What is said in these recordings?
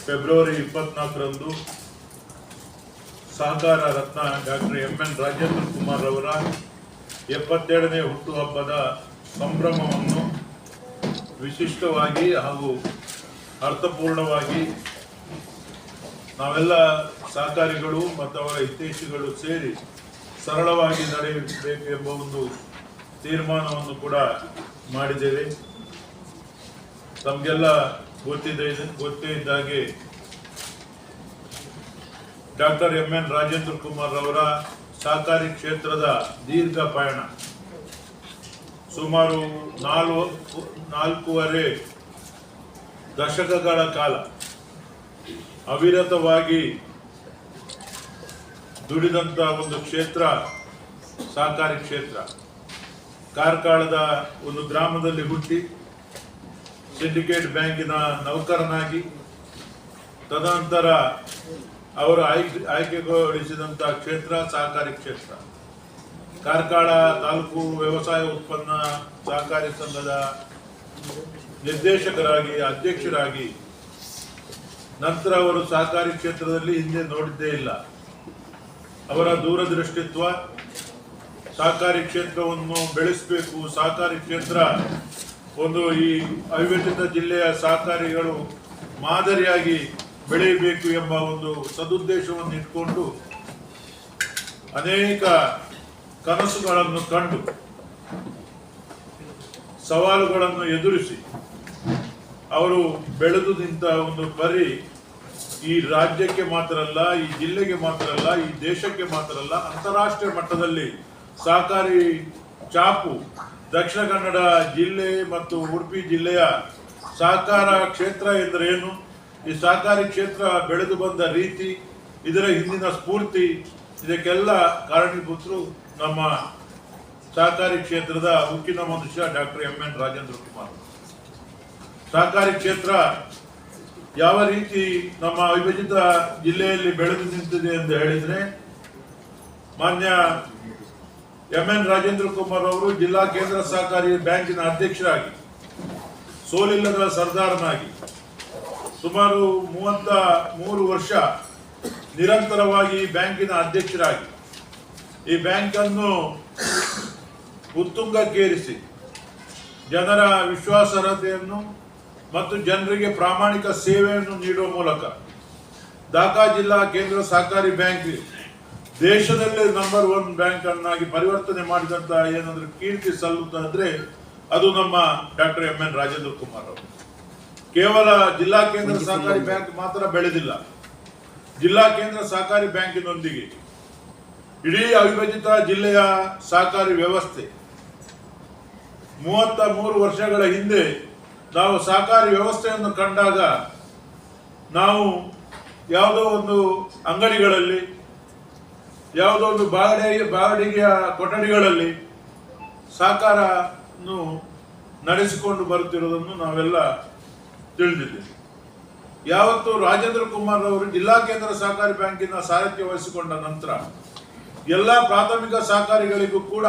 February 24ರಂದು ಸಹಕಾರ ರತ್ನ doctor M.N.. Rajendra Kumar ಅವರ 72ನೇ ಹುಟ್ಟುಹಬ್ಬದ ಸಂಭ್ರಮವನ್ನು ವಿಶಿಷ್ಟವಾಗಿ ಹಾಗೂ ಅರ್ಥಪೂರ್ಣವಾಗಿ ನಾವೆಲ್ಲ ಸಹಕಾರಿಗಳು ಮತ್ತು ಅವರ ಹಿತೈಷಿಗಳು ಸೇರಿ ಸರಳವಾಗಿ ನಡೆಯಬೇಕು ಎಂಬ ಒಂದು ತೀರ್ಮಾನವನ್ನು ಕೂಡ ಮಾಡಿದ್ದೇವೆ. ತಮಗೆಲ್ಲ ಗೊತ್ತೇ ಇದ್ದಾಗೆ ಡಾಕ್ಟರ್ ಎಂ.ಎನ್. ರಾಜೇಂದ್ರ ಕುಮಾರ್ ಅವರ ಸಹಕಾರಿ ಕ್ಷೇತ್ರದ ದೀರ್ಘ ಪಯಣ ಸುಮಾರು 4.5 ದಶಕಗಳ ಕಾಲ ಅವಿರತವಾಗಿ ದುಡಿದಂಥ ಒಂದು ಕ್ಷೇತ್ರ ಸಹಕಾರಿ ಕ್ಷೇತ್ರ. ಕಾರ್ಕಳದ ಒಂದು ಗ್ರಾಮದಲ್ಲಿ ಹುಟ್ಟಿ ಸಿಂಡಿಕೇಟ್ ಬ್ಯಾಂಕಿನ ನೌಕರನಾಗಿ ತದನಂತರ ಅವರು ಆಯ್ಕೆಗೊಳಿಸಿದಂಥ ಕ್ಷೇತ್ರ ಸಹಕಾರಿ ಕ್ಷೇತ್ರ. ಕಾರ್ಕಳ ತಾಲೂಕು ವ್ಯವಸಾಯ ಉತ್ಪನ್ನ ಸಹಕಾರಿ ಸಂಘದ ನಿರ್ದೇಶಕರಾಗಿ ಅಧ್ಯಕ್ಷರಾಗಿ ನಂತರ ಅವರು ಸಹಕಾರಿ ಕ್ಷೇತ್ರದಲ್ಲಿ ಹಿಂದೆ ನೋಡಿದ್ದೇ ಇಲ್ಲ. ಅವರ ದೂರದೃಷ್ಟಿತ್ವ, ಸಹಕಾರಿ ಕ್ಷೇತ್ರವನ್ನು ಬೆಳೆಸಬೇಕು, ಸಹಕಾರಿ ಕ್ಷೇತ್ರ ಒಂದು ಈ ಅವಿಭಜಿತ ಜಿಲ್ಲೆಯ ಸಹಕಾರಿಗಳು ಮಾದರಿಯಾಗಿ ಬೆಳೆಯಬೇಕು ಎಂಬ ಒಂದು ಸದುದ್ದೇಶವನ್ನು ಇಟ್ಕೊಂಡು ಅನೇಕ ಕನಸುಗಳನ್ನು ಕಂಡು ಸವಾಲುಗಳನ್ನು ಎದುರಿಸಿ ಅವರು ಬೆಳೆದು ನಿಂತ ಒಂದು ಪರಿ ಈ ರಾಜ್ಯಕ್ಕೆ ಮಾತ್ರ ಅಲ್ಲ, ಈ ಜಿಲ್ಲೆಗೆ ಮಾತ್ರ ಅಲ್ಲ, ಈ ದೇಶಕ್ಕೆ ಮಾತ್ರ ಅಲ್ಲ, ಅಂತಾರಾಷ್ಟ್ರೀಯ ಮಟ್ಟದಲ್ಲಿ ಸಹಕಾರಿ ಚಾಪು ದಕ್ಷಿಣ ಕನ್ನಡ ಜಿಲ್ಲೆ ಮತ್ತು ಉಡುಪಿ ಜಿಲ್ಲೆಯ ಸಹಕಾರ ಕ್ಷೇತ್ರ ಎಂದರೆ ಏನು, ಈ ಸಹಕಾರಿ ಕ್ಷೇತ್ರ ಬೆಳೆದು ಬಂದ ರೀತಿ, ಇದರ ಹಿಂದಿನ ಸ್ಫೂರ್ತಿ, ಇದಕ್ಕೆಲ್ಲ ಕಾರಣೀಭೂತರು ನಮ್ಮ ಸಹಕಾರಿ ಕ್ಷೇತ್ರದ ಉಕ್ಕಿನ ಮನುಷ್ಯ ಡಾಕ್ಟರ್ ಎಂ.ಎನ್. ರಾಜೇಂದ್ರ ಕುಮಾರ್. ಸಹಕಾರಿ ಕ್ಷೇತ್ರ ಯಾವ ರೀತಿ ನಮ್ಮ ಅವಿಭಜಿತ ಜಿಲ್ಲೆಯಲ್ಲಿ ಬೆಳೆದು ನಿಂತಿದೆ ಎಂದು ಹೇಳಿದರೆ, ಮಾನ್ಯ ಎಂ.ಎನ್. ರಾಜೇಂದ್ರ ಕುಮಾರ್ ಅವರು ಜಿಲ್ಲಾ ಕೇಂದ್ರ ಸಹಕಾರಿ ಬ್ಯಾಂಕಿನ ಅಧ್ಯಕ್ಷರಾಗಿ, ಸೋಲಿಲ್ಲದ ಸರ್ದಾರನಾಗಿ ಸುಮಾರು 33 ವರ್ಷ ನಿರಂತರವಾಗಿ ಬ್ಯಾಂಕಿನ ಅಧ್ಯಕ್ಷರಾಗಿ ಈ ಬ್ಯಾಂಕನ್ನು ಉತ್ತುಂಗಕ್ಕೇರಿಸಿ ಜನರ ವಿಶ್ವಾಸಾರ್ಹತೆಯನ್ನು ಮತ್ತು ಜನರಿಗೆ ಪ್ರಾಮಾಣಿಕ ಸೇವೆಯನ್ನು ನೀಡುವ ಮೂಲಕ ಢಾಕಾ ಜಿಲ್ಲಾ ಕೇಂದ್ರ ಸಹಕಾರಿ ಬ್ಯಾಂಕ್ ದೇಶದಲ್ಲೇ ನಂಬರ್ 1 ಬ್ಯಾಂಕ್ ಅನ್ನಾಗಿ ಪರಿವರ್ತನೆ ಮಾಡಿದಂತ ಏನಾದರೂ ಕೀರ್ತಿ ಸಲ್ಲುತ್ತದೆ ಅದು ನಮ್ಮ ಡಾಕ್ಟರ್ ಎಂ.ಎನ್. ರಾಜೇಂದ್ರ ಕುಮಾರ್ ಅವರು. ಕೇವಲ ಜಿಲ್ಲಾ ಕೇಂದ್ರ ಸಹಕಾರಿ ಬ್ಯಾಂಕ್ ಮಾತ್ರ ಬೆಳೆದಿಲ್ಲ, ಜಿಲ್ಲಾ ಕೇಂದ್ರ ಸಹಕಾರಿ ಬ್ಯಾಂಕಿನೊಂದಿಗೆ ಇಡೀ ಅವಿಭಜಿತ ಜಿಲ್ಲೆಯ ಸಹಕಾರಿ ವ್ಯವಸ್ಥೆ 33 ವರ್ಷಗಳ ಹಿಂದೆ ನಾವು ಸಹಕಾರಿ ವ್ಯವಸ್ಥೆಯನ್ನು ಕಂಡಾಗ ನಾವು ಯಾವುದೋ ಒಂದು ಅಂಗಡಿಗಳಲ್ಲಿ, ಯಾವುದೋ ಒಂದು ಬಾಡಿಗೆಯ ಕೊಠಡಿಗಳಲ್ಲಿ ಸಹಕಾರವನ್ನು ನಡೆಸಿಕೊಂಡು ಬರುತ್ತಿರುವುದನ್ನು ನಾವೆಲ್ಲ ತಿಳಿದಿದ್ದೇವೆ. ಯಾವತ್ತು ರಾಜೇಂದ್ರ ಕುಮಾರ್ ಅವರು ಜಿಲ್ಲಾ ಕೇಂದ್ರ ಸಹಕಾರಿ ಬ್ಯಾಂಕಿನ ಸಾರಥ್ಯ ವಹಿಸಿಕೊಂಡ ನಂತರ ಎಲ್ಲ ಪ್ರಾಥಮಿಕ ಸಹಕಾರಿಗಳಿಗೂ ಕೂಡ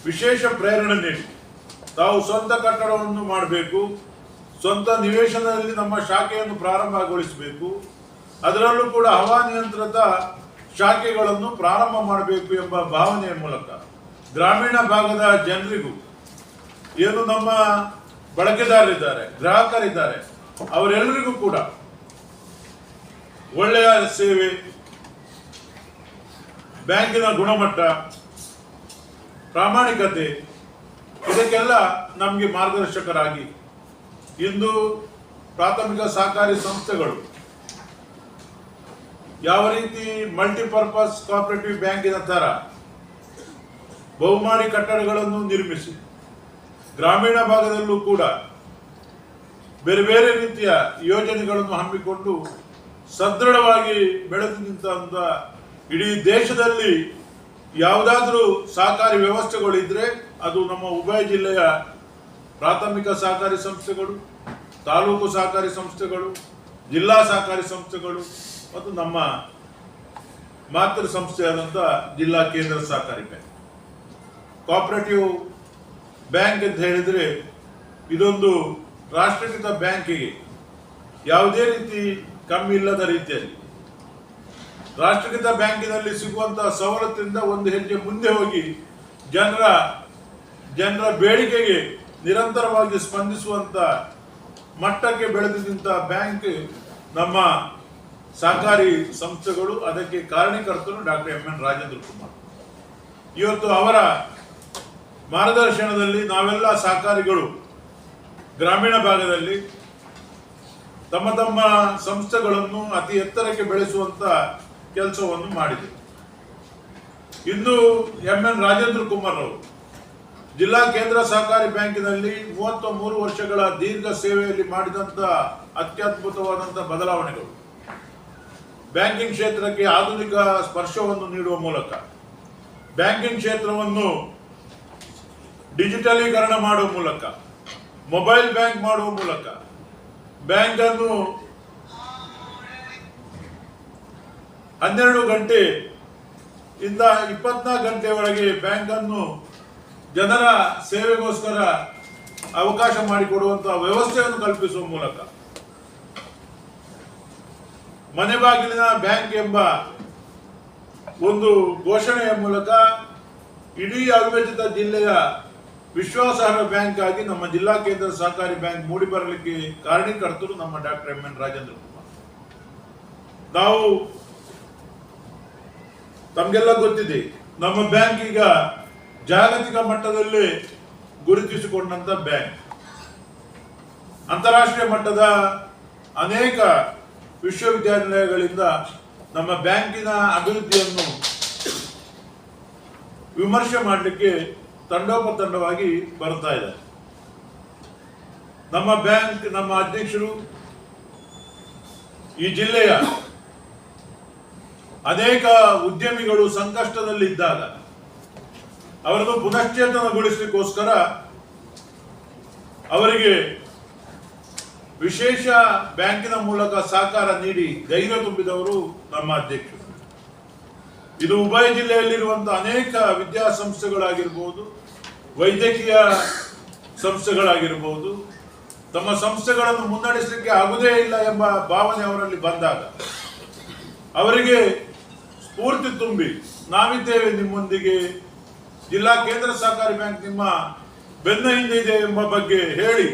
ವಿಶೇಷ ಪ್ರೇರಣೆ ನೀಡಿ ತಾವು ಸ್ವಂತ ಕಟ್ಟಡವನ್ನು ಮಾಡಬೇಕು, ಸ್ವಂತ ನಿವೇಶನದಲ್ಲಿ ನಮ್ಮ ಶಾಖೆಯನ್ನು ಪ್ರಾರಂಭಗೊಳಿಸಬೇಕು, ಅದರಲ್ಲೂ ಕೂಡ ಹವಾನಿಯಂತ್ರಿತ ಶಾಖೆಗಳನ್ನು ಪ್ರಾರಂಭ ಮಾಡಬೇಕು ಎಂಬ ಭಾವನೆಯ ಮೂಲಕ ಗ್ರಾಮೀಣ ಭಾಗದ ಜನರಿಗೂ, ಏನು ನಮ್ಮ ಬಳಕೆದಾರರಿದ್ದಾರೆ, ಗ್ರಾಹಕರಿದ್ದಾರೆ, ಅವರೆಲ್ಲರಿಗೂ ಕೂಡ ಒಳ್ಳೆಯ ಸೇವೆ, ಬ್ಯಾಂಕಿನ ಗುಣಮಟ್ಟ, ಪ್ರಾಮಾಣಿಕತೆ, ಇದಕ್ಕೆಲ್ಲ ನಮಗೆ ಮಾರ್ಗದರ್ಶಕರಾಗಿ ಇಂದು ಪ್ರಾಥಮಿಕ ಸಹಕಾರಿ ಸಂಸ್ಥೆಗಳು ಯಾವ ರೀತಿ ಮಲ್ಟಿಪರ್ಪಸ್ ಕೋಆಪರೇಟಿವ್ ಬ್ಯಾಂಕಿನ ತರ ಬಹುಮಹಡಿ ಕಟ್ಟಡಗಳನ್ನು ನಿರ್ಮಿಸಿ ಗ್ರಾಮೀಣ ಭಾಗದಲ್ಲೂ ಕೂಡ ಬೇರೆ ಬೇರೆ ರೀತಿಯ ಯೋಜನೆಗಳನ್ನು ಹಮ್ಮಿಕೊಂಡು ಸದೃಢವಾಗಿ ಬೆಳೆದು ನಿಂತ ಇಡೀ ದೇಶದಲ್ಲಿ ಯಾವುದಾದ್ರೂ ಸಹಕಾರಿ ವ್ಯವಸ್ಥೆಗಳಿದ್ರೆ ಅದು ನಮ್ಮ ಉಭಯ ಜಿಲ್ಲೆಯ ಪ್ರಾಥಮಿಕ ಸಹಕಾರಿ ಸಂಸ್ಥೆಗಳು, ತಾಲೂಕು ಸಹಕಾರಿ ಸಂಸ್ಥೆಗಳು, ಜಿಲ್ಲಾ ಸಹಕಾರಿ ಸಂಸ್ಥೆಗಳು ಮತ್ತು ನಮ್ಮ ಮಾತೃ ಸಂಸ್ಥೆಯಾದಂಥ ಜಿಲ್ಲಾ ಕೇಂದ್ರ ಸಹಕಾರಿ ಬ್ಯಾಂಕ್. ಕೋಆಪರೇಟಿವ್ ಬ್ಯಾಂಕ್ ಅಂತ ಹೇಳಿದರೆ ಇದೊಂದು ರಾಷ್ಟ್ರೀಕೃತ ಬ್ಯಾಂಕಿಗೆ ಯಾವುದೇ ರೀತಿ ಕಮ್ಮಿ ಇಲ್ಲದ ರೀತಿಯಲ್ಲಿ ರಾಷ್ಟ್ರೀಕೃತ ಬ್ಯಾಂಕಿನಲ್ಲಿ ಸಿಗುವಂತಹ ಸವಲತ್ತಿನಿಂದ ಒಂದು ಹೆಜ್ಜೆ ಮುಂದೆ ಹೋಗಿ ಜನರ ಬೇಡಿಕೆಗೆ ನಿರಂತರವಾಗಿ ಸ್ಪಂದಿಸುವಂತ ಮಟ್ಟಕ್ಕೆ ಬೆಳೆದಿದ್ದಂಥ ಬ್ಯಾಂಕ್ ನಮ್ಮ ಸಹಕಾರಿ ಸಂಸ್ಥೆಗಳು. ಅದಕ್ಕೆ ಕಾರಣೀಕರ್ತರು ಡಾಕ್ಟರ್ ಎಂ.ಎನ್. ರಾಜೇಂದ್ರ ಕುಮಾರ್. ಇವತ್ತು ಅವರ ಮಾರ್ಗದರ್ಶನದಲ್ಲಿ ನಾವೆಲ್ಲ ಸಹಕಾರಿಗಳು ಗ್ರಾಮೀಣ ಭಾಗದಲ್ಲಿ ತಮ್ಮ ತಮ್ಮ ಸಂಸ್ಥೆಗಳನ್ನು ಅತಿ ಎತ್ತರಕ್ಕೆ ಬೆಳೆಸುವಂತ ಕೆಲಸವನ್ನು ಮಾಡಿದೆ. ಇಂದು ಎಂ.ಎನ್. ರಾಜೇಂದ್ರ ಕುಮಾರ್ ಅವರು ಜಿಲ್ಲಾ ಕೇಂದ್ರ ಸಹಕಾರಿ ಬ್ಯಾಂಕಿನಲ್ಲಿ 33 ವರ್ಷಗಳ ದೀರ್ಘ ಸೇವೆಯಲ್ಲಿ ಮಾಡಿದಂತ ಅತ್ಯದ್ಭುತವಾದಂತಹ ಬದಲಾವಣೆಗಳು, ಬ್ಯಾಂಕಿಂಗ್ ಕ್ಷೇತ್ರಕ್ಕೆ ಆಧುನಿಕ ಸ್ಪರ್ಶವನ್ನು ನೀಡುವ ಮೂಲಕ, ಬ್ಯಾಂಕಿಂಗ್ ಕ್ಷೇತ್ರವನ್ನು ಡಿಜಿಟಲೀಕರಣ ಮಾಡುವ ಮೂಲಕ, ಮೊಬೈಲ್ ಬ್ಯಾಂಕ್ ಮಾಡುವ ಮೂಲಕ, ಬ್ಯಾಂಕ್ ಅನ್ನು 12 ಗಂಟೆ ಇಂದ 24 ಗಂಟೆಯವರೆಗೆ ಬ್ಯಾಂಕ್ ಅನ್ನು ಜನರ ಸೇವೆಗೋಸ್ಕರ ಅವಕಾಶ ಮಾಡಿಕೊಡುವಂತಹ ವ್ಯವಸ್ಥೆಯನ್ನು ಕಲ್ಪಿಸುವ ಮೂಲಕ, ಮನೆ ಬಾಗಿಲಿನ ಬ್ಯಾಂಕ್ ಎಂಬ ಒಂದು ಘೋಷಣೆಯ ಮೂಲಕ ಇಡೀ ಅವಿಭಜಿತ ಜಿಲ್ಲೆಯ ವಿಶ್ವಾಸಾರ್ಹ ಬ್ಯಾಂಕ್ ಆಗಿ ನಮ್ಮ ಜಿಲ್ಲಾ ಕೇಂದ್ರ ಸಹಕಾರಿ ಬ್ಯಾಂಕ್ ಮೂಡಿ ಬರಲಿಕ್ಕೆ ಕಾರಣೀಕರ್ತರು ನಮ್ಮ ಡಾಕ್ಟರ್ ಎಂ.ಎನ್. ರಾಜೇಂದ್ರ ಕುಮಾರ್. ನಾವು ತಮಗೆಲ್ಲ ಗೊತ್ತಿದೆ, ನಮ್ಮ ಬ್ಯಾಂಕ್ ಈಗ ಜಾಗತಿಕ ಮಟ್ಟದಲ್ಲಿ ಗುರುತಿಸಿಕೊಂಡಂತ ಬ್ಯಾಂಕ್. ಅಂತಾರಾಷ್ಟ್ರೀಯ ಮಟ್ಟದ ಅನೇಕ ವಿಶ್ವವಿದ್ಯಾನಿಲಯಗಳಿಂದ ನಮ್ಮ ಬ್ಯಾಂಕಿನ ಅಭಿವೃದ್ಧಿಯನ್ನು ವಿಮರ್ಶೆ ಮಾಡಲಿಕ್ಕೆ ತಂಡೋಪತಂಡವಾಗಿ ಬರ್ತಾ ಇದೆ. ನಮ್ಮ ಬ್ಯಾಂಕ್, ನಮ್ಮ ಅಧ್ಯಕ್ಷರು ಈ ಜಿಲ್ಲೆಯ ಅನೇಕ ಉದ್ಯಮಿಗಳು ಸಂಕಷ್ಟದಲ್ಲಿದ್ದಾಗ ಅವರನ್ನು ಪುನಶ್ಚೇತನಗೊಳಿಸಲಿಕ್ಕೋಸ್ಕರ ಅವರಿಗೆ ವಿಶೇಷ ಬ್ಯಾಂಕಿನ ಮೂಲಕ ಸಹಕಾರ ನೀಡಿ ಧೈರ್ಯ ತುಂಬಿದವರು ನಮ್ಮ ಅಧ್ಯಕ್ಷರು. ಇದು ಉಭಯ ಜಿಲ್ಲೆಯಲ್ಲಿರುವಂತಹ ಅನೇಕ ವಿದ್ಯಾಸಂಸ್ಥೆಗಳಾಗಿರ್ಬೋದು, ವೈದ್ಯಕೀಯ ಸಂಸ್ಥೆಗಳಾಗಿರ್ಬೋದು, ತಮ್ಮ ಸಂಸ್ಥೆಗಳನ್ನು ಮುನ್ನಡೆಸಲಿಕ್ಕೆ ಆಗುವುದೇ ಇಲ್ಲ ಎಂಬ ಭಾವನೆ ಅವರಲ್ಲಿ ಬಂದಾಗ ಅವರಿಗೆ ಸ್ಫೂರ್ತಿ ತುಂಬಿ ನಾವಿದ್ದೇವೆ ನಿಮ್ಮೊಂದಿಗೆ, ಜಿಲ್ಲಾ ಕೇಂದ್ರ ಸಹಕಾರಿ ಬ್ಯಾಂಕ್ ನಿಮ್ಮ ಬೆನ್ನ ಹಿಂದೆ ಇದೆ ಎಂಬ ಬಗ್ಗೆ ಹೇಳಿ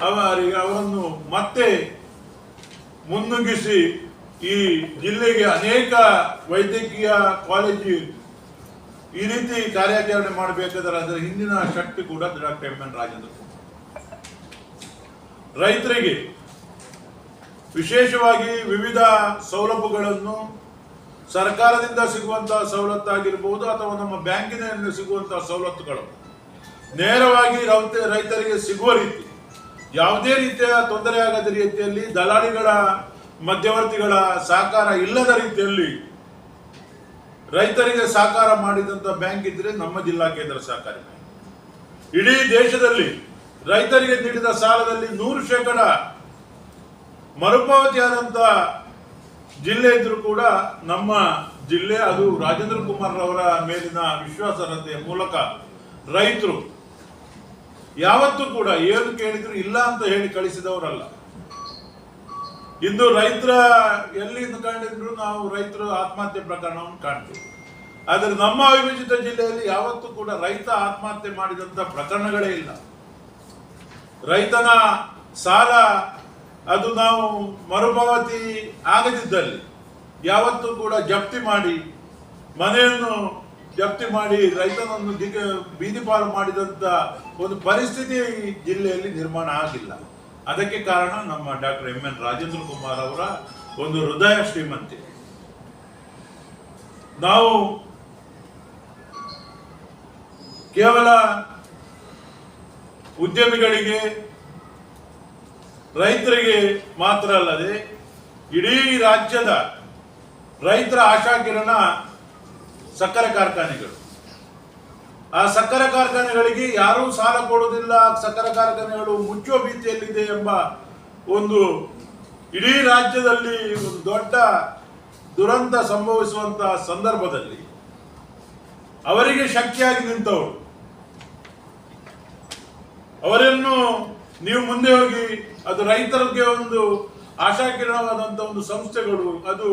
ಅವರನ್ನು ಮತ್ತೆ ಮುನ್ನುಗ್ಗಿಸಿ ಈ ಜಿಲ್ಲೆಗೆ ಅನೇಕ ವೈದ್ಯಕೀಯ ಕಾಲೇಜು ಈ ರೀತಿ ಕಾರ್ಯಾಚರಣೆ ಮಾಡಬೇಕಾದ್ರೆ ಅದರ ಹಿಂದಿನ ಶಕ್ತಿ ಕೂಡ ಡಾಕ್ಟರ್ ಎಂ.ಎನ್. ರಾಜೇಂದ್ರ ಕುಮಾರ್. ರೈತರಿಗೆ ವಿಶೇಷವಾಗಿ ವಿವಿಧ ಸೌಲಭ್ಯಗಳನ್ನು ಸರ್ಕಾರದಿಂದ ಸಿಗುವಂತಹ ಸವಲತ್ತಾಗಿರ್ಬೋದು ಅಥವಾ ನಮ್ಮ ಬ್ಯಾಂಕಿನಿಂದ ಸಿಗುವಂತಹ ಸವಲತ್ತುಗಳು ನೇರವಾಗಿ ರೈತರಿಗೆ ಸಿಗುವ ರೀತಿ, ಯಾವುದೇ ರೀತಿಯ ತೊಂದರೆಯಾಗದ ರೀತಿಯಲ್ಲಿ, ದಲಾಳಿಗಳ ಮಧ್ಯವರ್ತಿಗಳ ಸಹಕಾರ ಇಲ್ಲದ ರೀತಿಯಲ್ಲಿ ರೈತರಿಗೆ ಸಹಕಾರ ಮಾಡಿದಂತ ಬ್ಯಾಂಕ್ ಇದ್ರೆ ನಮ್ಮ ಜಿಲ್ಲಾ ಕೇಂದ್ರ ಸಹಕಾರಿ ಬ್ಯಾಂಕ್. ಇಡೀ ದೇಶದಲ್ಲಿ ರೈತರಿಗೆ ನೀಡಿದ ಸಾಲದಲ್ಲಿ 100% ಮರುಪಾವತಿಯಾದಂತ ಜಿಲ್ಲೆ ಇದ್ರೂ ಕೂಡ ನಮ್ಮ ಜಿಲ್ಲೆ. ಅದು ರಾಜೇಂದ್ರ ಕುಮಾರ್ ಅವರ ಮೇಲಿನ ವಿಶ್ವಾಸಾರ್ಹತೆಯ ಮೂಲಕ ರೈತರು ಯಾವತ್ತೂ ಕೂಡ ಏನು ಕೇಳಿದ್ರು ಇಲ್ಲ ಅಂತ ಹೇಳಿ ಕಳಿಸಿದವರಲ್ಲ. ಇಂದು ರೈತರ ಎಲ್ಲಿ ಕಂಡಿದ್ರು ನಾವು ರೈತರು ಆತ್ಮಹತ್ಯೆ ಪ್ರಕರಣವನ್ನು ಕಾಣ್ತೀವಿ. ಆದರೆ ನಮ್ಮ ಅವಿಭಜಿತ ಜಿಲ್ಲೆಯಲ್ಲಿ ಯಾವತ್ತೂ ಕೂಡ ರೈತ ಆತ್ಮಹತ್ಯೆ ಮಾಡಿದಂತ ಪ್ರಕರಣಗಳೇ ಇಲ್ಲ. ರೈತನ ಸಾಲ ಅದು ನಾವು ಮರುಪಾವತಿ ಆಗದಿದ್ದಲ್ಲಿ ಯಾವತ್ತೂ ಕೂಡ ಜಪ್ತಿ ಮಾಡಿ, ಮನೆಯನ್ನು ಜಪ್ತಿ ಮಾಡಿ ರೈತನನ್ನು ಬೀದಿ ಪಾಲು ಮಾಡಿದಂತ ಒಂದು ಪರಿಸ್ಥಿತಿ ಈ ಜಿಲ್ಲೆಯಲ್ಲಿ ನಿರ್ಮಾಣ ಆಗಿಲ್ಲ. ಅದಕ್ಕೆ ಕಾರಣ ನಮ್ಮ ಡಾಕ್ಟರ್ ಎಂ.ಎನ್. ರಾಜೇಂದ್ರ ಕುಮಾರ್ ಅವರ ಒಂದು ಹೃದಯ ಶ್ರೀಮಂತಿ. ನಾವು ಕೇವಲ ಉದ್ಯಮಿಗಳಿಗೆ, ರೈತರಿಗೆ ಮಾತ್ರ ಅಲ್ಲದೆ ಇಡೀ ರಾಜ್ಯದ ರೈತರ ಆಶಾಕಿರಣ ಸಕ್ಕರೆ ಕಾರ್ಖಾನೆಗಳು. ಆ ಸಕ್ಕರೆ ಕಾರ್ಖಾನೆಗಳಿಗೆ ಯಾರೂ ಸಾಲ ಕೊಡುವುದಿಲ್ಲ, ಸಕ್ಕರೆ ಕಾರ್ಖಾನೆಗಳು ಮುಚ್ಚುವ ಭೀತಿಯಲ್ಲಿದೆ ಎಂಬ ಒಂದು ಇಡೀ ರಾಜ್ಯದಲ್ಲಿ ಒಂದು ದೊಡ್ಡ ದುರಂತ ಸಂಭವಿಸುವಂತಹ ಸಂದರ್ಭದಲ್ಲಿ ಅವರಿಗೆ ಶಕ್ತಿಯಾಗಿ ನಿಂತವರು, ಅವರನ್ನು ನೀವು ಮುಂದೆ ಹೋಗಿ ಅದು ರೈತರಿಗೆ ಒಂದು ಆಶಾಕಿರಣವಾದಂಥ ಒಂದು ಸಂಸ್ಥೆಗಳು ಅದು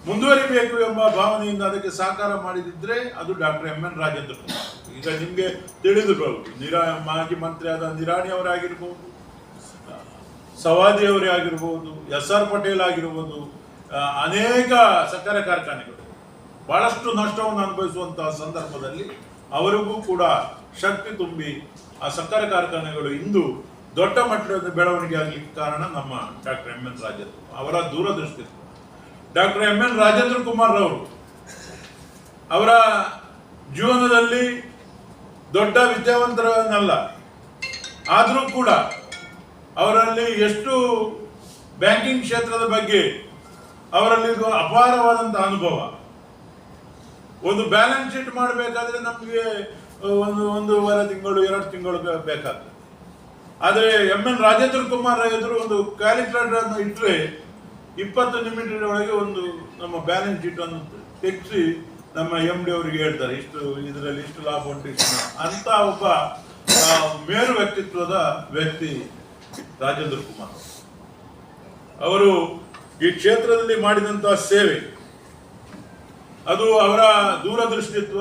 ಮುಂದುವರಿಬೇಕು ಎಂಬ ಭಾವನೆಯಿಂದ ಅದಕ್ಕೆ ಸಹಕಾರ ಮಾಡಿದಿದ್ರೆ ಅದು doctor M N Rajendra Kumar. ಈಗ ನಿಮಗೆ ತಿಳಿದಿರಬಹುದು, ಮಾಜಿ ಮಂತ್ರಿ ಆದ ನಿರಾಣಿ ಅವರಾಗಿರ್ಬೋದು, ಸವಾದಿ ಅವರೇ ಆಗಿರ್ಬೋದು, SR ಪಟೇಲ್ ಆಗಿರ್ಬೋದು, ಅನೇಕ ಸಕ್ಕರೆ ಕಾರ್ಖಾನೆಗಳು ಬಹಳಷ್ಟು ನಷ್ಟವನ್ನು ಅನುಭವಿಸುವಂತಹ ಸಂದರ್ಭದಲ್ಲಿ ಅವರಿಗೂ ಕೂಡ ಶಕ್ತಿ ತುಂಬಿ ಆ ಸಕ್ಕರೆ ಕಾರ್ಖಾನೆಗಳು ಇಂದು ದೊಡ್ಡ ಮಟ್ಟದ ಬೆಳವಣಿಗೆ ಆಗಲಿಕ್ಕೆ ಕಾರಣ ನಮ್ಮ ಡಾಕ್ಟರ್ ಎಂ ಎನ್ ರಾಜೇಂದ್ರ ಅವರ ದೂರದೃಷ್ಟಿ. Doctor M N Rajendra Kumar ಅವರು ಅವರ ಜೀವನದಲ್ಲಿ ದೊಡ್ಡ ವಿದ್ಯಾವಂತರನ್ನಲ್ಲ, ಆದರೂ ಕೂಡ ಅವರಲ್ಲಿ ಎಷ್ಟು ಬ್ಯಾಂಕಿಂಗ್ ಕ್ಷೇತ್ರದ ಬಗ್ಗೆ ಅವರಲ್ಲಿ ಅಪಾರವಾದಂತಹ ಅನುಭವ. ಒಂದು ಬ್ಯಾಲೆನ್ಸ್ ಶೀಟ್ ಮಾಡಬೇಕಾದ್ರೆ ನಮಗೆ ಒಂದೂವರೆ ತಿಂಗಳು 2 ತಿಂಗಳು ಬೇಕಾಗ್ತದೆ. ಆದರೆ ಎಂ ಎನ್ ರಾಜೇಂದ್ರ ಕುಮಾರ್ ಎದುರು ಒಂದು ಕ್ಯಾಲ್ಕುಲೇಟರ್ ಅನ್ನು ಇಟ್ಟರೆ 20 ನಿಮಿಷದೊಳಗೆ ಒಂದು ನಮ್ಮ ಬ್ಯಾಲೆನ್ಸ್ ಶೀಟ್ ಅನ್ನು ತೆಗೆಸಿ ನಮ್ಮ MD ಅವರಿಗೆ ಹೇಳ್ತಾರೆ, ಇದರಲ್ಲಿ ಇಷ್ಟು ಲಾಭ ಉಂಟು ಅಂತ ಒಬ್ಬ ಮೇರು ವ್ಯಕ್ತಿತ್ವದ ವ್ಯಕ್ತಿ ರಾಜೇಂದ್ರ ಕುಮಾರ್. ಅವರು ಈ ಕ್ಷೇತ್ರದಲ್ಲಿ ಮಾಡಿದಂತಹ ಸೇವೆ, ಅದು ಅವರ ದೂರದೃಷ್ಟಿತ್ವ,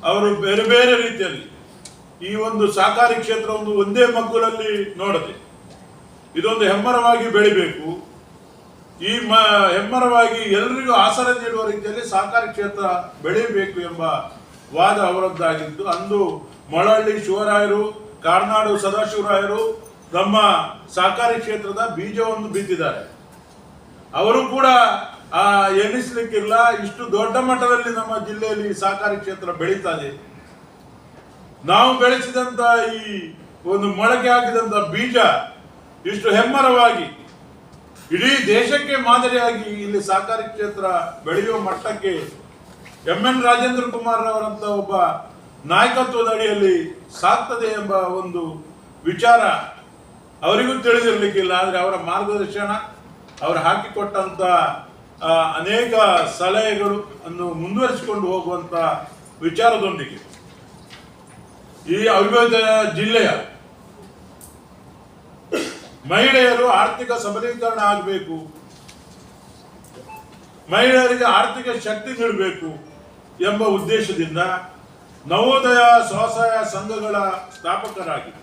ಅವರು ಬೇರೆ ಬೇರೆ ರೀತಿಯಲ್ಲಿ ಈ ಒಂದು ಸಹಕಾರಿ ಕ್ಷೇತ್ರವನ್ನು ಒಂದೇ ಮಗ್ಗುಲಲ್ಲಿ ನೋಡದೆ ಇದೊಂದು ಹೆಮ್ಮರವಾಗಿ ಬೆಳಿಬೇಕು, ಈ ಹೆಮ್ಮರವಾಗಿ ಎಲ್ಲರಿಗೂ ಆಸರ ನೀಡುವ ರೀತಿಯಲ್ಲಿ ಸಹಕಾರಿ ಕ್ಷೇತ್ರ ಬೆಳೆಯಬೇಕು ಎಂಬ ವಾದ ಅವರದ್ದಾಗಿದ್ದು, ಅಂದು ಮೊಳಹಳ್ಳಿ ಶಿವರಾಯರು, ಕಾರ್ನಾಡು ಸದಾಶಿವರಾಯರು ನಮ್ಮ ಸಹಕಾರಿ ಕ್ಷೇತ್ರದ ಬೀಜವನ್ನು ಬಿತ್ತಿದ್ದಾರೆ. ಅವರು ಕೂಡ ಎಣಿಸ್ಲಿಕ್ಕಿಲ್ಲ, ಇಷ್ಟು ದೊಡ್ಡ ಮಟ್ಟದಲ್ಲಿ ನಮ್ಮ ಜಿಲ್ಲೆಯಲ್ಲಿ ಸಹಕಾರಿ ಕ್ಷೇತ್ರ ಬೆಳೀತದೆ. ನಾವು ಬೆಳೆಸಿದಂತ ಈ ಒಂದು ಮೊಳಕೆ ಹಾಕಿದಂತ ಬೀಜ ಇಷ್ಟು ಹೆಮ್ಮರವಾಗಿ ಇಡೀ ದೇಶಕ್ಕೆ ಮಾದರಿಯಾಗಿ ಇಲ್ಲಿ ಸಹಕಾರಿ ಕ್ಷೇತ್ರ ಬೆಳೆಯುವ ಮಟ್ಟಕ್ಕೆ ಎಂ ಎನ್ ರಾಜೇಂದ್ರ ಕುಮಾರ್ ಅವರಂತ ಒಬ್ಬ ನಾಯಕತ್ವದ ಅಡಿಯಲ್ಲಿ ಸಾಕ್ತದೆ ಎಂಬ ಒಂದು ವಿಚಾರ ಅವರಿಗೂ ತಿಳಿದಿರಲಿಕ್ಕಿಲ್ಲ. ಆದರೆ ಅವರ ಮಾರ್ಗದರ್ಶನ, ಅವರು ಹಾಕಿಕೊಟ್ಟಂತ ಅನೇಕ ಸಲಹೆಗಳು ಅನ್ನು ಮುಂದುವರಿಸಿಕೊಂಡು ಹೋಗುವಂತ ವಿಚಾರದೊಂದಿಗೆ ಈ ಅವಿಭಜಿತ ಜಿಲ್ಲೆಯ ಮಹಿಳೆಯರು ಆರ್ಥಿಕ ಸಬಲೀಕರಣ ಆಗಬೇಕು, ಮಹಿಳೆಯರಿಗೆ ಆರ್ಥಿಕ ಶಕ್ತಿ ನೀಡಬೇಕು ಎಂಬ ಉದ್ದೇಶದಿಂದ ನವೋದಯ ಸ್ವಸಹಾಯ ಸಂಘಗಳ ಸ್ಥಾಪಕರಾಗಿ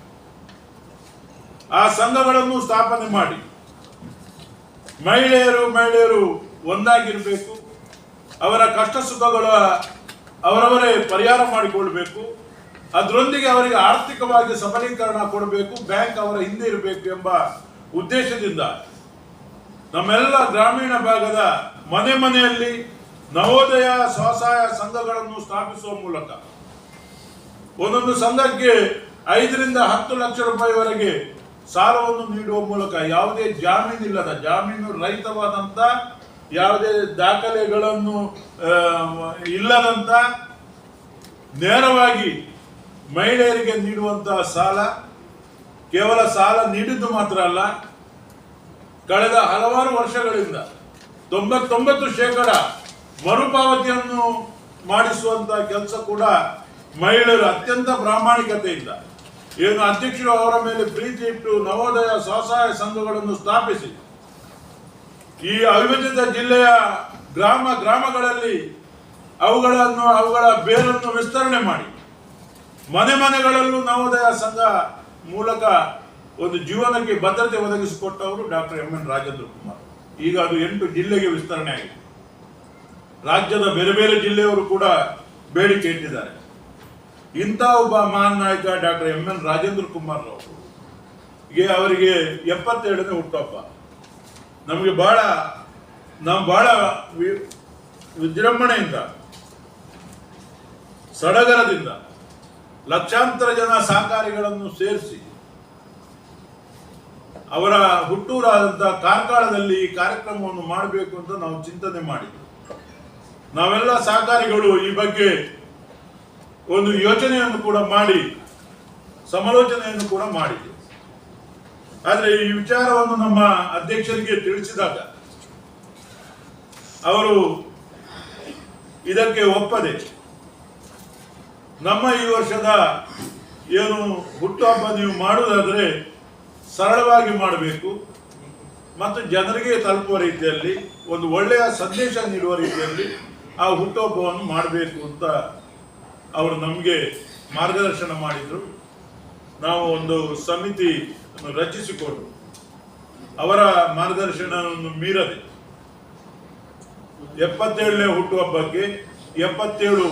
ಆ ಸಂಘಗಳನ್ನು ಸ್ಥಾಪನೆ ಮಾಡಿ ಮಹಿಳೆಯರು ಒಂದಾಗಿರಬೇಕು, ಅವರ ಕಷ್ಟ ಸುಖಗಳ ಅವರವರೇ ಪರಿಹಾರ ಮಾಡಿಕೊಳ್ಬೇಕು, ಅದರೊಂದಿಗೆ ಅವರಿಗೆ ಆರ್ಥಿಕವಾಗಿ ಸಬಲೀಕರಣ ಕೊಡಬೇಕು, ಬ್ಯಾಂಕ್ ಅವರ ಹಿಂದೆ ಇರಬೇಕು ಎಂಬ ಉದ್ದೇಶದಿಂದ ನಮ್ಮೆಲ್ಲ ಗ್ರಾಮೀಣ ಭಾಗದ ಮನೆ ಮನೆಯಲ್ಲಿ ನವೋದಯ ಸ್ವಸಹಾಯ ಸಂಘಗಳನ್ನು ಸ್ಥಾಪಿಸುವ ಮೂಲಕ ಒಂದೊಂದು ಸಂಘಕ್ಕೆ 5 ರಿಂದ 10 ಲಕ್ಷ ರೂಪಾಯಿವರೆಗೆ ಸಾಲವನ್ನು ನೀಡುವ ಮೂಲಕ ಯಾವುದೇ ಜಾಮೀನಿಲ್ಲದ, ಜಾಮೀನು ರಹಿತವಾದಂತ, ಯಾವುದೇ ದಾಖಲೆಗಳನ್ನು ಇಲ್ಲದಂತ ನೇರವಾಗಿ ಮಹಿಳೆಯರಿಗೆ ನೀಡುವಂತಹ ಸಾಲ, ಕೇವಲ ಸಾಲ ನೀಡಿದ್ದು ಮಾತ್ರ ಅಲ್ಲ, ಕಳೆದ ಹಲವಾರು ವರ್ಷಗಳಿಂದ 99% ಮರುಪಾವತಿಯನ್ನು ಮಾಡಿಸುವಂತಹ ಕೆಲಸ ಕೂಡ ಮಹಿಳೆಯರು ಅತ್ಯಂತ ಪ್ರಾಮಾಣಿಕತೆಯಿಂದ ಏನು ಅಧ್ಯಕ್ಷರು ಅವರ ಮೇಲೆ ಪ್ರೀತಿ ಇಟ್ಟು ನವೋದಯ ಸ್ವಸಹಾಯ ಸಂಘಗಳನ್ನು ಸ್ಥಾಪಿಸಿ ಈ ಅವಿಭಜಿತ ಜಿಲ್ಲೆಯ ಗ್ರಾಮಗಳಲ್ಲಿ ಅವುಗಳ ಬೇರನ್ನು ವಿಸ್ತರಣೆ ಮಾಡಿ ಮನೆಗಳಲ್ಲೂ ನವೋದಯ ಸಂಘ ಮೂಲಕ ಒಂದು ಜೀವನಕ್ಕೆ ಭದ್ರತೆ ಒದಗಿಸಿಕೊಟ್ಟವರು doctor M N Rajendra Kumar. ಈಗ ಅದು 8 ಜಿಲ್ಲೆಗೆ ವಿಸ್ತರಣೆ ಆಗಿದೆ. ರಾಜ್ಯದ ಬೇರೆ ಬೇರೆ ಜಿಲ್ಲೆಯವರು ಕೂಡ ಬೇಡಿಕೆ ಇಟ್ಟಿದ್ದಾರೆ. ಇಂಥ ಒಬ್ಬ ಮಹಾನ್ ನಾಯಕ doctor M N Rajendra Kumar ಅವರು ಅವರಿಗೆ 77ನೇ ಹುಟ್ಟುಹಬ್ಬ. ನಮಗೆ ನಾವು ಬಹಳ ವಿಜೃಂಭಣೆಯಿಂದ ಸಡಗರದಿಂದ ಲಕ್ಷಾಂತರ ಜನ ಸಹಕಾರಿಗಳನ್ನು ಸೇರಿಸಿ ಅವರ ಹುಟ್ಟೂರಾದಂತಹ ಕಾರ್ಕಳದಲ್ಲಿ ಈ ಕಾರ್ಯಕ್ರಮವನ್ನು ಮಾಡಬೇಕು ಅಂತ ನಾವು ಚಿಂತನೆ ಮಾಡಿದ್ವಿ. ನಾವೆಲ್ಲ ಸಹಕಾರಿಗಳು ಈ ಬಗ್ಗೆ ಒಂದು ಯೋಚನೆಯನ್ನು ಕೂಡ ಮಾಡಿ ಸಮಾಲೋಚನೆಯನ್ನು ಕೂಡ ಮಾಡಿದ್ವಿ. ಆದರೆ ಈ ವಿಚಾರವನ್ನು ನಮ್ಮ ಅಧ್ಯಕ್ಷರಿಗೆ ತಿಳಿಸಿದಾಗ ಅವರು ಇದಕ್ಕೆ ಒಪ್ಪದೆ ನಮ್ಮ ಈ ವರ್ಷದ ಏನು ಹುಟ್ಟುಹಬ್ಬ ನೀವು ಮಾಡುವುದಾದರೆ ಸರಳವಾಗಿ ಮಾಡಬೇಕು, ಮತ್ತು ಜನರಿಗೆ ತಲುಪುವ ರೀತಿಯಲ್ಲಿ ಒಂದು ಒಳ್ಳೆಯ ಸಂದೇಶ ನೀಡುವ ರೀತಿಯಲ್ಲಿ ಆ ಹುಟ್ಟುಹಬ್ಬವನ್ನು ಮಾಡಬೇಕು ಅಂತ ಅವರು ನಮಗೆ ಮಾರ್ಗದರ್ಶನ ಮಾಡಿದರು. ನಾವು ಒಂದು ಸಮಿತಿ ರಚಿಸಿಕೊಂಡು ಅವರ ಮಾರ್ಗದರ್ಶನವನ್ನು ಮೀರದೆ 77ನೇ ಹುಟ್ಟುಹಬ್ಬಕ್ಕೆ 77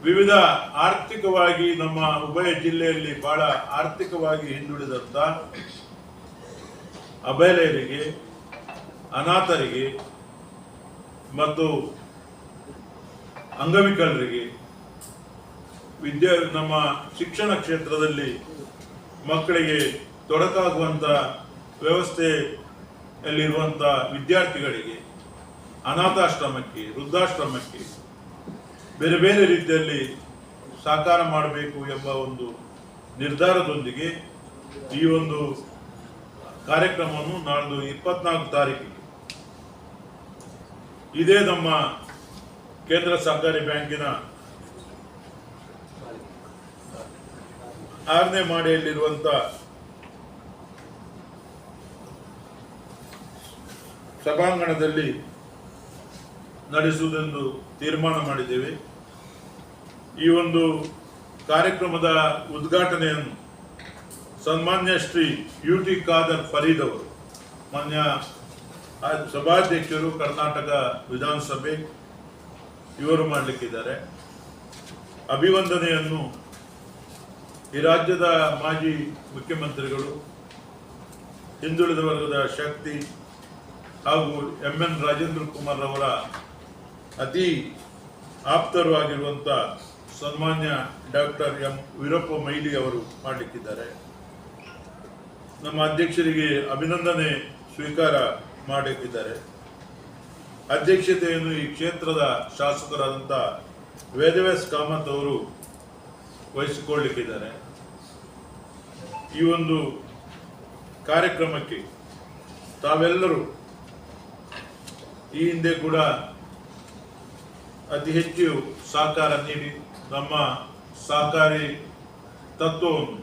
ವಿವಿಧ ಆರ್ಥಿಕವಾಗಿ ನಮ್ಮ ಉಭಯ ಜಿಲ್ಲೆಯಲ್ಲಿ ಬಹಳ ಆರ್ಥಿಕವಾಗಿ ಹಿಂದುಳಿದಂತ ಅಬಲೆಯರಿಗೆ, ಅನಾಥರಿಗೆ ಮತ್ತು ಅಂಗವಿಕಲರಿಗೆ ನಮ್ಮ ಶಿಕ್ಷಣ ಕ್ಷೇತ್ರದಲ್ಲಿ ಮಕ್ಕಳಿಗೆ ತೊಡಕಾಗುವಂಥ ವ್ಯವಸ್ಥೆಯಲ್ಲಿರುವಂಥ ವಿದ್ಯಾರ್ಥಿಗಳಿಗೆ, ಅನಾಥಾಶ್ರಮಕ್ಕೆ, ವೃದ್ಧಾಶ್ರಮಕ್ಕೆ ಬೇರೆ ಬೇರೆ ರೀತಿಯಲ್ಲಿ ಸಾಕಾರ ಮಾಡಬೇಕು ಎಂಬ ಒಂದು ನಿರ್ಧಾರದೊಂದಿಗೆ ಈ ಒಂದು ಕಾರ್ಯಕ್ರಮವನ್ನು ನಾಳ್ದು 24 ತಾರೀಕಿಗೆ ಇದೇ ನಮ್ಮ ಕೇಂದ್ರ ಸಹಕಾರಿ ಬ್ಯಾಂಕಿನ 6ನೇ ಮಹಡಿಯಲ್ಲಿರುವಂಥ ಸಭಾಂಗಣದಲ್ಲಿ ನಡೆಸುವುದೆಂದು ತೀರ್ಮಾನ ಮಾಡಿದ್ದೇವೆ. ಈ ಒಂದು ಕಾರ್ಯಕ್ರಮದ ಉದ್ಘಾಟನೆಯನ್ನು ಸನ್ಮಾನ್ಯ ಶ್ರೀ UT ಖಾದರ್ ಫರೀದ್ ಅವರು, ಮಾನ್ಯ ಸಭಾಧ್ಯಕ್ಷರು, ಕರ್ನಾಟಕ ವಿಧಾನಸಭೆ ಇವರು ಮಾಡಲಿಕ್ಕಿದ್ದಾರೆ. ಅಭಿವಂದನೆಯನ್ನು ಈ ರಾಜ್ಯದ ಮಾಜಿ ಮುಖ್ಯಮಂತ್ರಿಗಳು, ಹಿಂದುಳಿದ ವರ್ಗದ ಶಕ್ತಿ ಹಾಗೂ MN ರಾಜೇಂದ್ರ ಕುಮಾರ್ ಅವರ ಅತಿ ಆಪ್ತರು ಆಗಿರುವಂಥ ಸನ್ಮಾನ್ಯ ಡಾಕ್ಟರ್ M ವೀರಪ್ಪ ಮೊಯ್ಲಿ ಅವರು ಮಾಡಲಿಕ್ಕಿದ್ದಾರೆ. ನಮ್ಮ ಅಧ್ಯಕ್ಷರಿಗೆ ಅಭಿನಂದನೆ ಸ್ವೀಕಾರ ಮಾಡಲಿಕ್ಕಿದ್ದಾರೆ. ಅಧ್ಯಕ್ಷತೆಯನ್ನು ಈ ಕ್ಷೇತ್ರದ ಶಾಸಕರಾದಂಥ ವೇದವ್ಯಾಸ್ ಕಾಮತ್ ಅವರು ವಹಿಸಿಕೊಳ್ಳಲಿಕ್ಕಿದ್ದಾರೆ. ಈ ಒಂದು ಕಾರ್ಯಕ್ರಮಕ್ಕೆ ತಾವೆಲ್ಲರೂ ಈ ಹಿಂದೆ ಕೂಡ ಅತಿ ಹೆಚ್ಚು ಸಹಕಾರ ನೀಡಿ ನಮ್ಮ ಸಹಕಾರಿ ತತ್ವವನ್ನು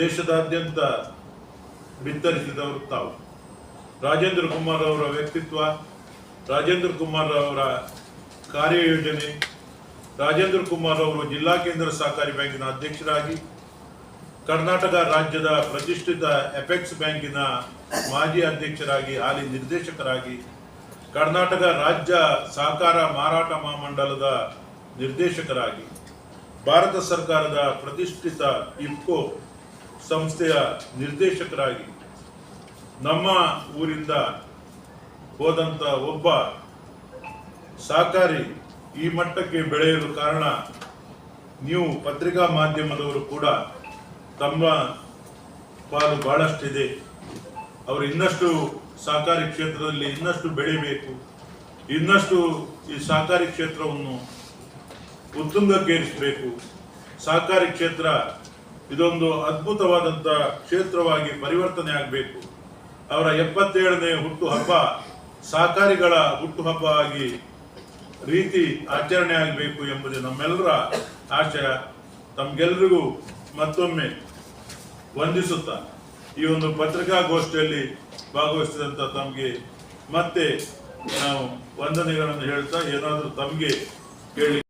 ದೇಶದಾದ್ಯಂತ ಬಿತ್ತರಿಸಿದವರು ತಾವು. ರಾಜೇಂದ್ರ ಕುಮಾರ್ ಅವರ ವ್ಯಕ್ತಿತ್ವ, ರಾಜೇಂದ್ರ ಕುಮಾರ್ ಅವರ ಕಾರ್ಯಯೋಜನೆ, ರಾಜೇಂದ್ರ ಕುಮಾರ್ ಅವರು ಜಿಲ್ಲಾ ಕೇಂದ್ರ ಸಹಕಾರಿ ಬ್ಯಾಂಕಿನ ಅಧ್ಯಕ್ಷರಾಗಿ, ಕರ್ನಾಟಕ ರಾಜ್ಯದ ಪ್ರತಿಷ್ಠಿತ ಎಪೆಕ್ಸ್ ಬ್ಯಾಂಕಿನ ಮಾಜಿ ಅಧ್ಯಕ್ಷರಾಗಿ, ಹಾಲಿ ನಿರ್ದೇಶಕರಾಗಿ, ಕರ್ನಾಟಕ ರಾಜ್ಯ ಸಹಕಾರ ಮಾರಾಟ ಮಹಾಮಂಡಲದ ನಿರ್ದೇಶಕರಾಗಿ, ಭಾರತ ಸರ್ಕಾರದ ಪ್ರತಿಷ್ಠಿತ ಇಫ್ಕೋ ಸಂಸ್ಥೆಯ ನಿರ್ದೇಶಕರಾಗಿ ನಮ್ಮ ಊರಿಂದ ಹೋದಂಥ ಒಬ್ಬ ಸಹಕಾರಿ ಈ ಮಟ್ಟಕ್ಕೆ ಬೆಳೆಯಲು ಕಾರಣ ನೀವು ಪತ್ರಿಕಾ ಮಾಧ್ಯಮದವರು ಕೂಡ ತಮ್ಮ ಪಾಲು ಬಹಳಷ್ಟಿದೆ. ಅವರು ಇನ್ನಷ್ಟು ಸಹಕಾರಿ ಕ್ಷೇತ್ರದಲ್ಲಿ ಇನ್ನಷ್ಟು ಬೆಳಿಬೇಕು, ಇನ್ನಷ್ಟು ಈ ಸಹಕಾರಿ ಕ್ಷೇತ್ರವನ್ನು ಉತ್ತುಂಗಕ್ಕೇರಿಸಬೇಕು. ಸಹಕಾರಿ ಕ್ಷೇತ್ರ ಇದೊಂದು ಅದ್ಭುತವಾದಂಥ ಕ್ಷೇತ್ರವಾಗಿ ಪರಿವರ್ತನೆ ಆಗಬೇಕು. ಅವರ 77ನೇ ಹುಟ್ಟುಹಬ್ಬ ಸಹಕಾರಿಗಳ ಹುಟ್ಟುಹಬ್ಬ ಆಗಿ ರೀತಿ ಆಚರಣೆ ಆಗಬೇಕು ಎಂಬುದು ನಮ್ಮೆಲ್ಲರ ಆಶಯ. ತಮಗೆಲ್ಲರಿಗೂ ಮತ್ತೊಮ್ಮೆ ವಂದಿಸುತ್ತಾ ಈ ಒಂದು ಪತ್ರಿಕಾಗೋಷ್ಠಿಯಲ್ಲಿ ಭಾಗವಹಿಸಿದಂಥ ತಮಗೆ ಮತ್ತೆ ನಾವು ವಂದನೆಗಳನ್ನು ಹೇಳ್ತಾ ಏನಾದರೂ ತಮಗೆ ಕೇಳಿ